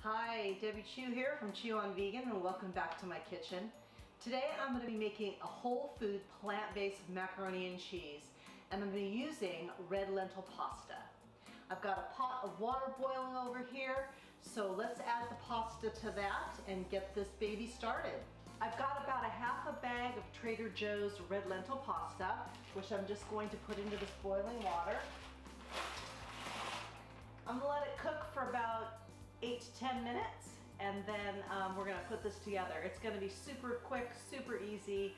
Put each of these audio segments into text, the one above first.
Hi, Debbie Chu here from Chew on Vegan, and welcome back to my kitchen. Today I'm going to be making a whole food plant-based macaroni and cheese, and I'm going to be using red lentil pasta. I've got a pot of water boiling over here, so let's add the pasta to that and get this baby started. I've got about a half a bag of Trader Joe's red lentil pasta, which I'm just going to put into this boiling water. I'm going to let it cook for about 8 to 10 minutes, and then we're going to put this together. It's going to be super quick, super easy.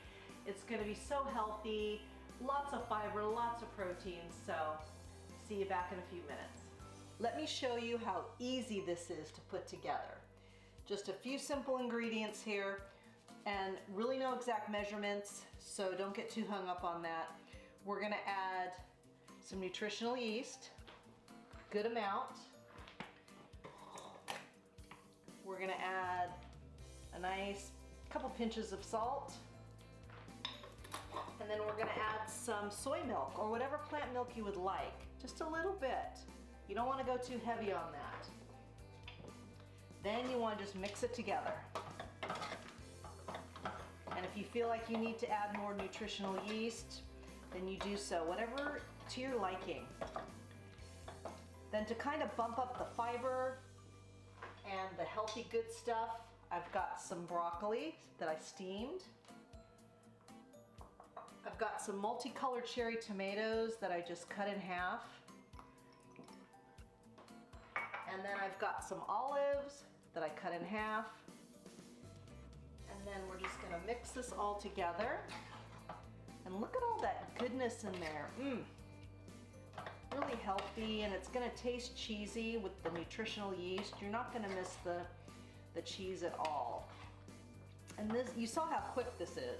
It's going to be so healthy, lots of fiber, lots of protein. So see you back in a few minutes. Let me show you how easy this is to put together. Just a few simple ingredients here, and really no exact measurements, so don't get too hung up on that. We're going to add some nutritional yeast, good amount. We're gonna add a nice couple pinches of salt, and then we're gonna add some soy milk or whatever plant milk you would like, just a little bit. You don't want to go too heavy on that. Then you want to just mix it together. And if you feel like you need to add more nutritional yeast, then you do so, whatever to your liking. Then to kind of bump up the fiber and the healthy good stuff, I've got some broccoli that I steamed. I've got some multicolored cherry tomatoes that I just cut in half. And then I've got some olives that I cut in half. And then we're just gonna mix this all together. And look at all that goodness in there. Really healthy, and it's going to taste cheesy with the nutritional yeast. You're not going to miss the cheese at all. And this, you saw how quick this is.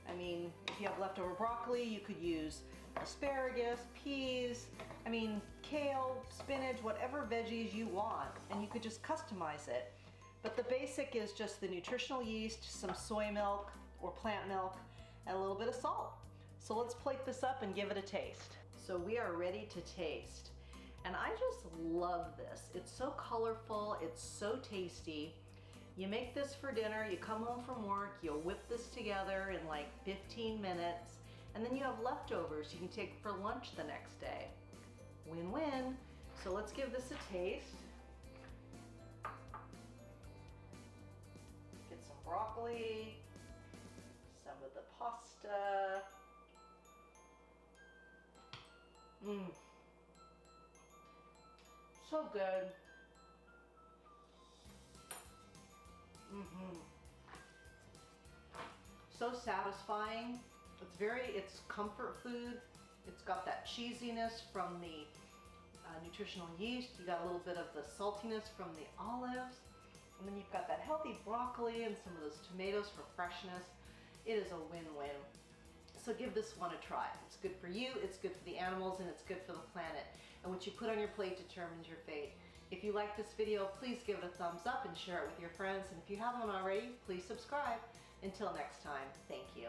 I mean, if you have leftover broccoli, you could use asparagus, peas, kale, spinach, whatever veggies you want, and you could just customize it. But the basic is just the nutritional yeast, some soy milk or plant milk, and a little bit of salt. So let's plate this up and give it a taste. So we are ready to taste. And I just love this. It's so colorful, it's so tasty. You make this for dinner, you come home from work, you'll whip this together in like 15 minutes, and then you have leftovers you can take for lunch the next day. Win-win. So let's give this a taste. Get some broccoli, some of the pasta. So good. So satisfying. It's comfort food. It's got that cheesiness from the nutritional yeast. You got a little bit of the saltiness from the olives. And then you've got that healthy broccoli and some of those tomatoes for freshness. It is a win-win. So give this one a try. It's good for you, it's good for the animals, and it's good for the planet. And what you put on your plate determines your fate. If you like this video, please give it a thumbs up and share it with your friends. And if you haven't already, please subscribe. Until next time, thank you.